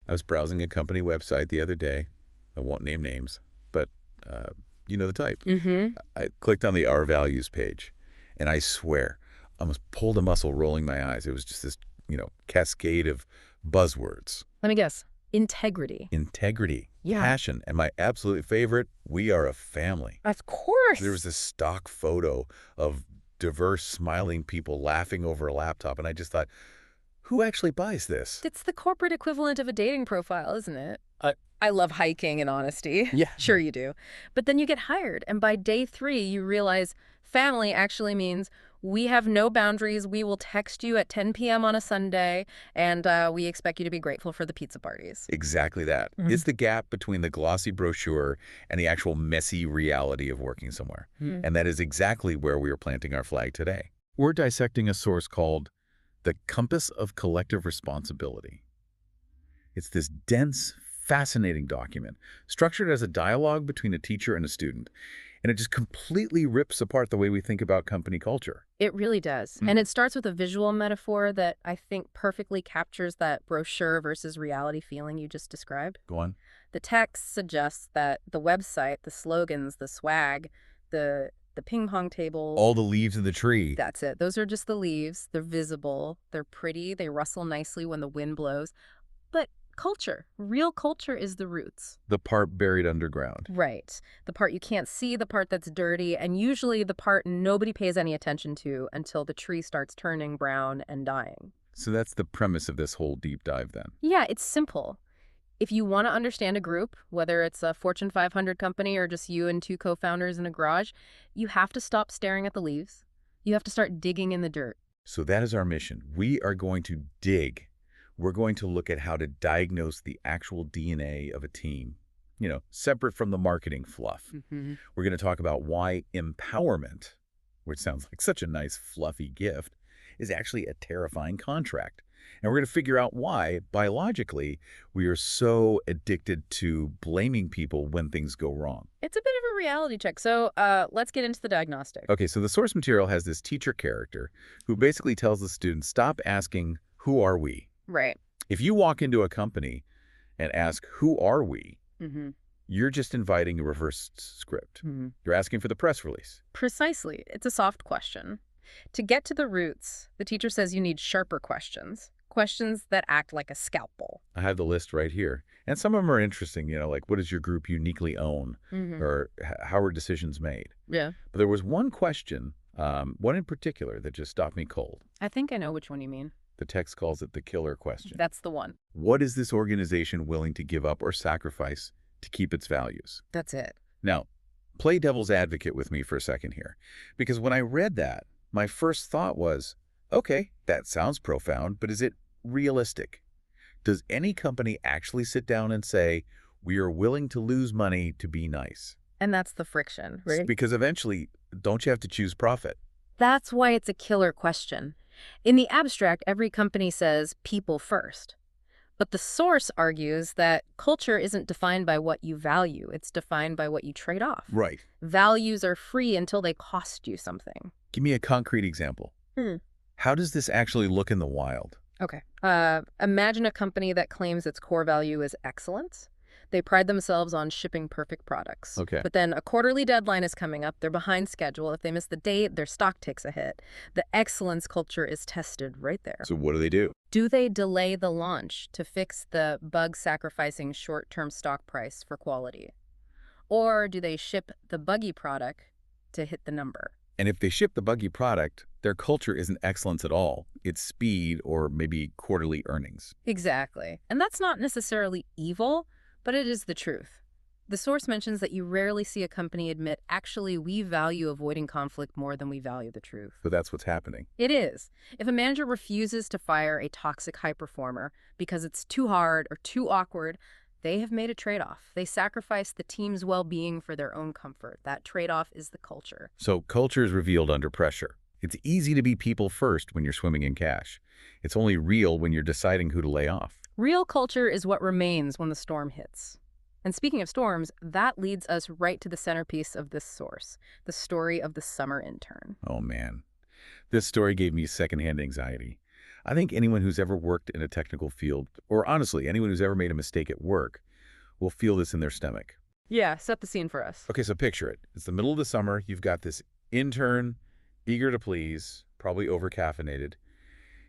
I was browsing a company website the other day. I won't name names, but you know the type. Mm-hmm. I clicked on the Our Values page, and I swear, I almost pulled a muscle rolling my eyes. It was just this, cascade of buzzwords. Let me guess. Integrity. Integrity, Yeah. passion, and my absolute favorite, we are a family. Of course. There was this stock photo of diverse, smiling people laughing over a laptop, and I just thought, who actually buys this? It's the corporate equivalent of a dating profile, isn't it? I love hiking and honesty. Yeah. Sure you do. But then you get hired, and by day 3, you realize family actually means we have no boundaries. We will text you at 10 p.m. on a Sunday, and we expect you to be grateful for the pizza parties. Exactly that. It's the gap between the glossy brochure and the actual messy reality of working somewhere. And that is exactly where we are planting our flag today. We're dissecting a source called The Compass of Collective Responsibility. It's this dense, fascinating document, structured as a dialogue between a teacher and a student. And it just completely rips apart the way we think about company culture. It really does. And it starts with a visual metaphor that I think perfectly captures that brochure versus reality feeling you just described. Go on. The text suggests that the website, the slogans, the swag, the ping pong table. All the leaves of the tree. That's it. Those are just the leaves. They're visible. They're pretty. They rustle nicely when the wind blows. But culture, real culture is the roots. The part buried underground. Right. The part you can't see, the part that's dirty, and usually the part nobody pays any attention to until the tree starts turning brown and dying. So that's the premise of this whole deep dive then. Yeah, it's simple. If you want to understand a group, whether it's a Fortune 500 company or just you and 2 co-founders in a garage, you have to stop staring at the leaves. You have to start digging in the dirt. So that is our mission. We are going to dig. We're going to look at how to diagnose the actual DNA of a team, separate from the marketing fluff. We're going to talk about why empowerment, which sounds like such a nice fluffy gift, is actually a terrifying contract. And we're going to figure out why, biologically, we are so addicted to blaming people when things go wrong. It's a bit of a reality check. So let's get into the diagnostic. Okay, so the source material has this teacher character who basically tells the students, stop asking, who are we? Right. If you walk into a company and ask, who are we? You're just inviting a reverse script. You're asking for the press release. Precisely. It's a soft question. To get to the roots, the teacher says you need sharper questions. Questions that act like a scalpel. I have the list right here. And some of them are interesting, like what does your group uniquely own? Or how are decisions made? Yeah. But there was one question, one in particular, that just stopped me cold. I think I know which one you mean. The text calls it the killer question. That's the one. What is this organization willing to give up or sacrifice to keep its values? That's it. Now, play devil's advocate with me for a second here. Because when I read that, my first thought was, okay, that sounds profound, but is it realistic? Does any company actually sit down and say, we are willing to lose money to be nice? And that's the friction, right? Because eventually, don't you have to choose profit? That's why it's a killer question. In the abstract, every company says people first. But the source argues that culture isn't defined by what you value. It's defined by what you trade off. Right. Values are free until they cost you something. Give me a concrete example. How does this actually look in the wild? Okay. Imagine a company that claims its core value is excellence. They pride themselves on shipping perfect products. Okay. But then a quarterly deadline is coming up. They're behind schedule. If they miss the date, their stock takes a hit. The excellence culture is tested right there. So what do? Do they delay the launch to fix the bug-sacrificing short-term stock price for quality? Or do they ship the buggy product to hit the number? And if they ship the buggy product, their culture isn't excellence at all. It's speed or maybe quarterly earnings. Exactly. And that's not necessarily evil, but it is the truth. The source mentions that you rarely see a company admit, actually, we value avoiding conflict more than we value the truth. So that's what's happening. It is. If a manager refuses to fire a toxic high performer because it's too hard or too awkward, they have made a trade-off. They sacrifice the team's well-being for their own comfort. That trade-off is the culture. So culture is revealed under pressure. It's easy to be people first when you're swimming in cash. It's only real when you're deciding who to lay off. Real culture is what remains when the storm hits. And speaking of storms, that leads us right to the centerpiece of this source, the story of the summer intern. Oh, man. This story gave me secondhand anxiety. I think anyone who's ever worked in a technical field, or honestly, anyone who's ever made a mistake at work, will feel this in their stomach. Yeah, set the scene for us. Okay, so picture it. It's the middle of the summer. You've got this intern, eager to please, probably over-caffeinated.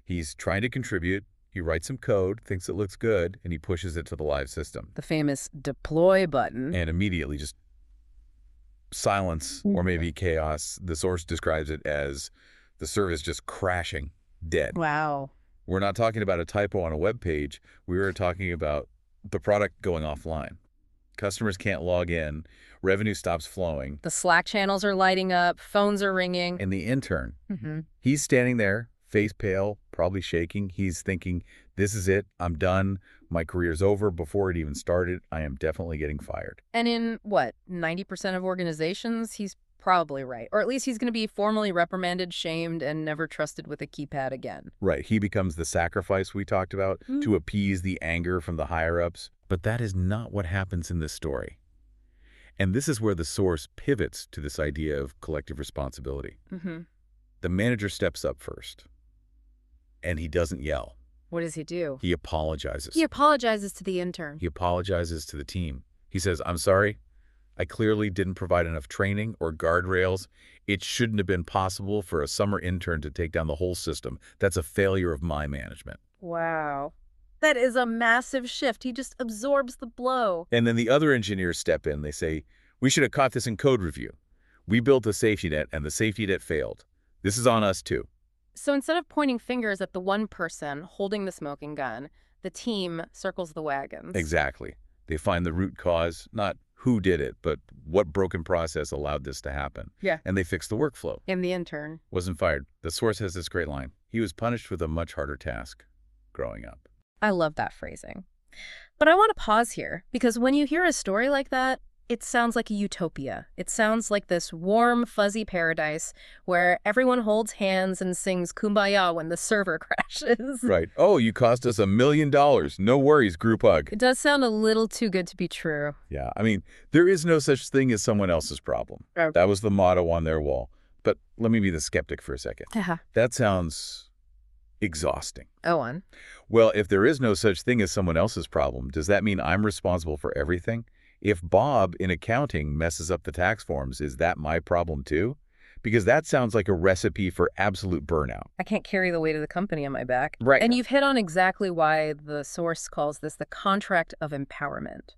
He's trying to contribute. He writes some code, thinks it looks good, and he pushes it to the live system. The famous deploy button. And immediately just silence, or maybe chaos. The source describes it as the service just crashing, dead. Wow. We're not talking about a typo on a web page. We were talking about the product going offline. Customers can't log in. Revenue stops flowing. The Slack channels are lighting up. Phones are ringing. And the intern, he's standing there, face pale, probably shaking. He's thinking, this is it. I'm done. My career's over. Before it even started, I am definitely getting fired. And in, what, 90% of organizations, he's probably right. Or at least he's going to be formally reprimanded, shamed, and never trusted with a keypad again. Right. He becomes the sacrifice we talked about to appease the anger from the higher-ups. But that is not what happens in this story. And this is where the source pivots to this idea of collective responsibility. The manager steps up first, and he doesn't yell. What does he do? He apologizes. He apologizes to the intern. He apologizes to the team. He says, I'm sorry. I clearly didn't provide enough training or guardrails. It shouldn't have been possible for a summer intern to take down the whole system. That's a failure of my management. Wow. That is a massive shift. He just absorbs the blow. And then the other engineers step in. They say, we should have caught this in code review. We built a safety net, and the safety net failed. This is on us, too. So instead of pointing fingers at the one person holding the smoking gun, the team circles the wagons. Exactly. They find the root cause, not who did it, but what broken process allowed this to happen. Yeah. And they fix the workflow. And the intern Wasn't fired. The source has this great line. He was punished with a much harder task growing up. I love that phrasing. But I want to pause here, because when you hear a story like that, it sounds like a utopia. It sounds like this warm, fuzzy paradise where everyone holds hands and sings Kumbaya when the server crashes. Right. Oh, you cost us $1 million. No worries, group hug. It does sound a little too good to be true. Yeah, I mean, there is no such thing as someone else's problem. Oh. That was the motto on their wall. But let me be the skeptic for a second. That sounds exhausting. Go on. Well, if there is no such thing as someone else's problem, does that mean I'm responsible for everything? If Bob in accounting messes up the tax forms, is that my problem too? Because that sounds like a recipe for absolute burnout. I can't carry the weight of the company on my back. Right. And you've hit on exactly why the source calls this the contract of empowerment.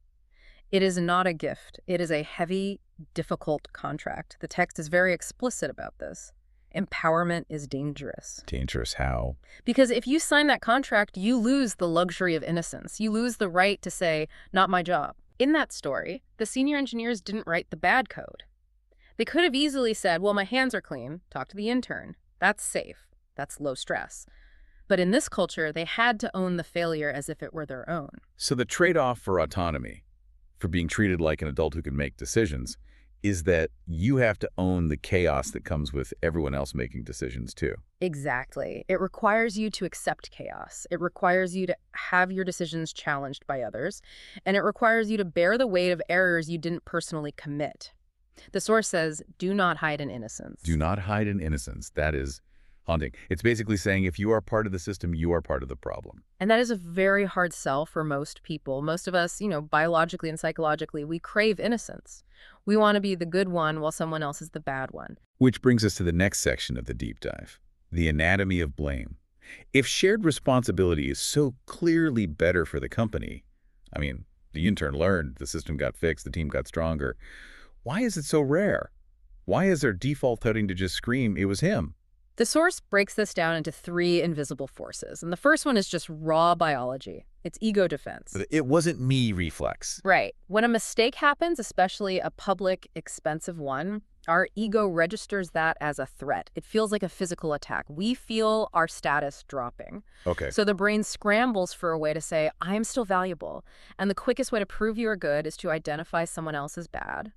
It is not a gift. It is a heavy, difficult contract. The text is very explicit about this. Empowerment is dangerous. Dangerous how? Because if you sign that contract, you lose the luxury of innocence. You lose the right to say, not my job. In that story, the senior engineers didn't write the bad code. They could have easily said, well, my hands are clean. Talk to the intern. That's safe. That's low stress. But in this culture, they had to own the failure as if it were their own. So the trade-off for autonomy, for being treated like an adult who can make decisions, is that you have to own the chaos that comes with everyone else making decisions too. Exactly. It requires you to accept chaos. It requires you to have your decisions challenged by others. And it requires you to bear the weight of errors you didn't personally commit. The source says, do not hide in innocence. Do not hide in innocence. That is haunting. It's basically saying if you are part of the system, you are part of the problem. And that is a very hard sell for most people. Most of us, biologically and psychologically, we crave innocence. We want to be the good one while someone else is the bad one. Which brings us to the next section of the deep dive, the anatomy of blame. If shared responsibility is so clearly better for the company, I mean, the intern learned, the system got fixed, the team got stronger, why is it so rare? Why is their default setting to just scream, it was him? The source breaks this down into 3 invisible forces. And the first one is just raw biology. It's ego defense. It wasn't me reflex. Right. When a mistake happens, especially a public, expensive one, our ego registers that as a threat. It feels like a physical attack. We feel our status dropping. Okay. So the brain scrambles for a way to say, I am still valuable. And the quickest way to prove you are good is to identify someone else as bad.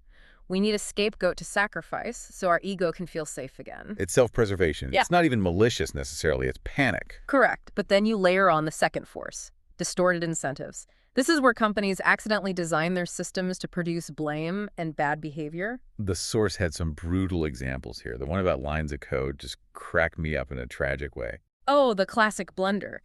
We need a scapegoat to sacrifice so our ego can feel safe again. It's self-preservation. Yeah. It's not even malicious necessarily. It's panic. Correct. But then you layer on the second force, distorted incentives. This is where companies accidentally design their systems to produce blame and bad behavior. The source had some brutal examples here. The one about lines of code just cracked me up in a tragic way. Oh, the classic blunder.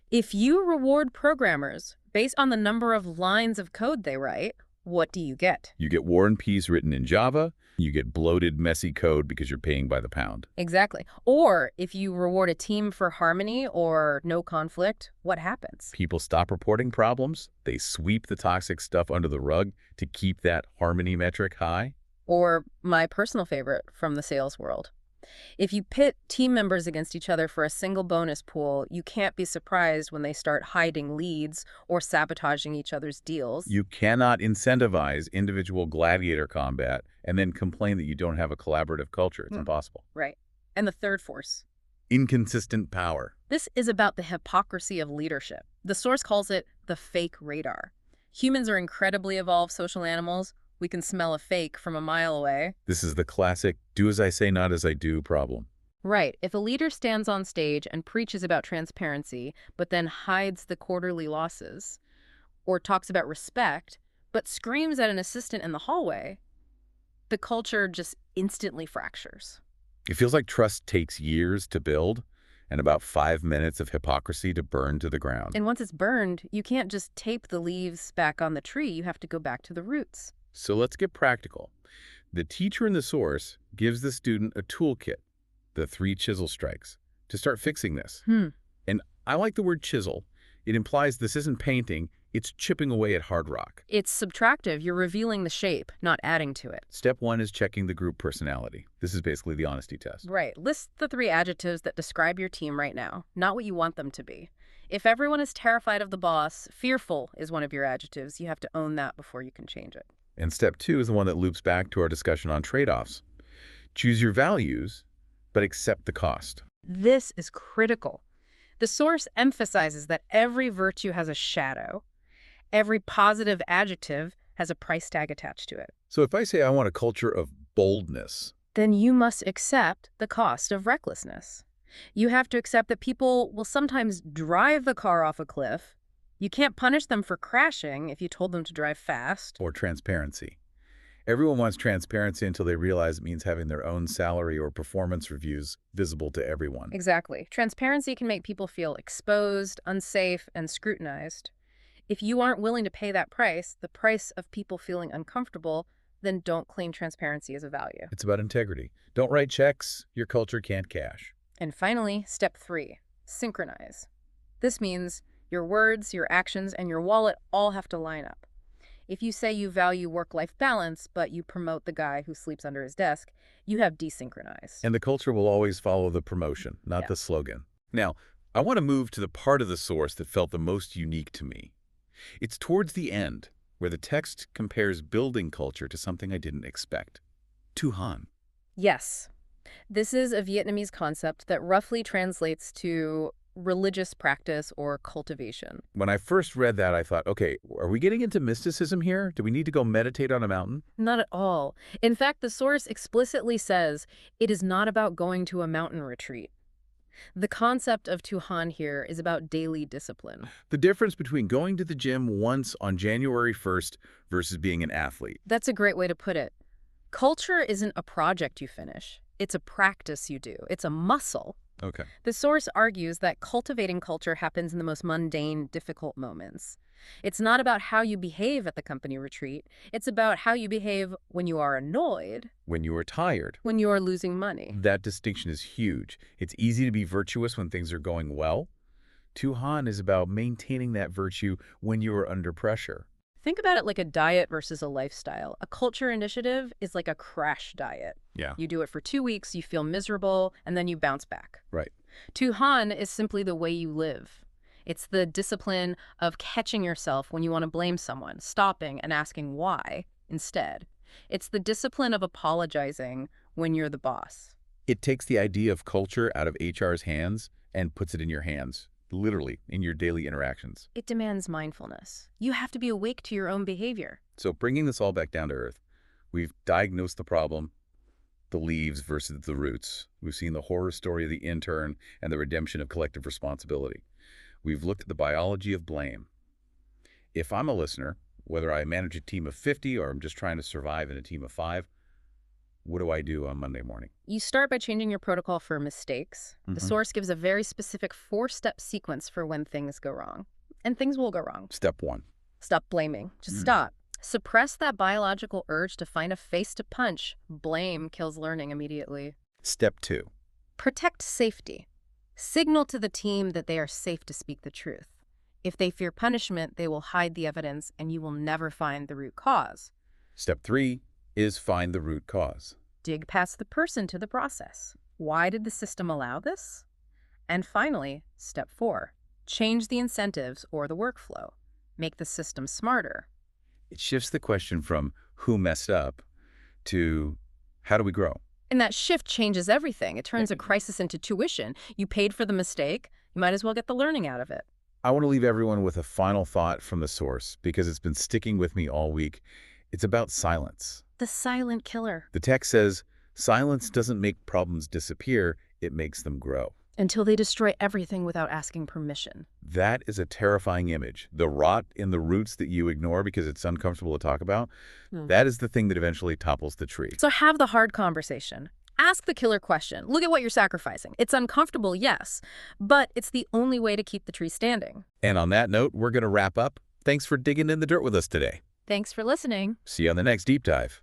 If you reward programmers based on the number of lines of code they write, what do you get? You get War and Peace written in Java. You get bloated, messy code because you're paying by the pound. Exactly. Or if you reward a team for harmony or no conflict, what happens? People stop reporting problems. They sweep the toxic stuff under the rug to keep that harmony metric high. Or my personal favorite from the sales world. If you pit team members against each other for a single bonus pool, you can't be surprised when they start hiding leads or sabotaging each other's deals. You cannot incentivize individual gladiator combat and then complain that you don't have a collaborative culture. It's impossible. Right. And the third force. Inconsistent power. This is about the hypocrisy of leadership. The source calls it the fake radar. Humans are incredibly evolved social animals. We can smell a fake from a mile away. This is the classic do as I say, not as I do problem. Right. If a leader stands on stage and preaches about transparency, but then hides the quarterly losses, or talks about respect, but screams at an assistant in the hallway, the culture just instantly fractures. It feels like trust takes years to build and about 5 minutes of hypocrisy to burn to the ground. And once it's burned, you can't just tape the leaves back on the tree. You have to go back to the roots. So let's get practical. The teacher in the source gives the student a toolkit, the 3 chisel strikes, to start fixing this. And I like the word chisel. It implies this isn't painting, it's chipping away at hard rock. It's subtractive. You're revealing the shape, not adding to it. Step 1 is checking the group personality. This is basically the honesty test. Right. List the 3 adjectives that describe your team right now, not what you want them to be. If everyone is terrified of the boss, fearful is one of your adjectives. You have to own that before you can change it. And step 2 is the one that loops back to our discussion on trade-offs. Choose your values, but accept the cost. This is critical. The source emphasizes that every virtue has a shadow. Every positive adjective has a price tag attached to it. So if I say I want a culture of boldness, then you must accept the cost of recklessness. You have to accept that people will sometimes drive the car off a cliff. You can't punish them for crashing if you told them to drive fast. or transparency. Everyone wants transparency until they realize it means having their own salary or performance reviews visible to everyone. Exactly. Transparency can make people feel exposed, unsafe, and scrutinized. If you aren't willing to pay that price, the price of people feeling uncomfortable, then don't claim transparency as a value. It's about integrity. Don't write checks your culture can't cash. And finally, step 3, synchronize. This means your words, your actions, and your wallet all have to line up. If you say you value work-life balance, but you promote the guy who sleeps under his desk, you have desynchronized. And the culture will always follow the promotion, not the slogan. Now, I want to move to the part of the source that felt the most unique to me. It's towards the end, where the text compares building culture to something I didn't expect. Nhan. Yes. This is a Vietnamese concept that roughly translates to religious practice or cultivation. When I first read that, I thought, okay, are we getting into mysticism here? Do we need to go meditate on a mountain? Not at all. In fact, the source explicitly says it is not about going to a mountain retreat. The concept of Nhan here is about daily discipline. The difference between going to the gym once on January 1st versus being an athlete. That's a great way to put it. Culture isn't a project you finish. It's a practice you do. It's a muscle. Okay. The source argues that cultivating culture happens in the most mundane, difficult moments. It's not about how you behave at the company retreat. It's about how you behave when you are annoyed, When you are tired. when you are losing money. That distinction is huge. It's easy to be virtuous when things are going well. Nhan is about maintaining that virtue when you are under pressure. Think about it like a diet versus a lifestyle. A culture initiative is like a crash diet. Yeah. You do it for 2 weeks, you feel miserable, and then you bounce back. Right. Nhan is simply the way you live. It's the discipline of catching yourself when you want to blame someone, stopping and asking why instead. It's the discipline of apologizing when you're the boss. It takes the idea of culture out of HR's hands and puts it in your hands, literally, in your daily interactions. It demands mindfulness. You have to be awake to your own behavior. So bringing this all back down to earth, we've diagnosed the problem, the leaves versus the roots. We've seen the horror story of the intern and the redemption of collective responsibility. We've looked at the biology of blame. If I'm a listener, whether I manage a team of 50 or I'm just trying to survive in a team of 5, what do I do on Monday morning? You start by changing your protocol for mistakes. The Mhm. source gives a very specific 4-step sequence for when things go wrong. And things will go wrong. Step 1. Stop blaming. Just stop. Suppress that biological urge to find a face to punch. Blame kills learning immediately. Step 2. Protect safety. Signal to the team that they are safe to speak the truth. If they fear punishment, they will hide the evidence and you will never find the root cause. Step 3 is find the root cause. Dig past the person to the process. Why did the system allow this? And finally, step 4, change the incentives or the workflow. Make the system smarter. It shifts the question from who messed up to how do we grow? And that shift changes everything. It turns a crisis into tuition. You paid for the mistake. You might as well get the learning out of it. I want to leave everyone with a final thought from the source because it's been sticking with me all week. It's about silence. The silent killer. The text says, silence doesn't make problems disappear, it makes them grow. Until they destroy everything without asking permission. That is a terrifying image. The rot in the roots that you ignore because it's uncomfortable to talk about, that is the thing that eventually topples the tree. So have the hard conversation. Ask the killer question. Look at what you're sacrificing. It's uncomfortable, yes, but it's the only way to keep the tree standing. And on that note, we're going to wrap up. Thanks for digging in the dirt with us today. Thanks for listening. See you on the next Deep Dive.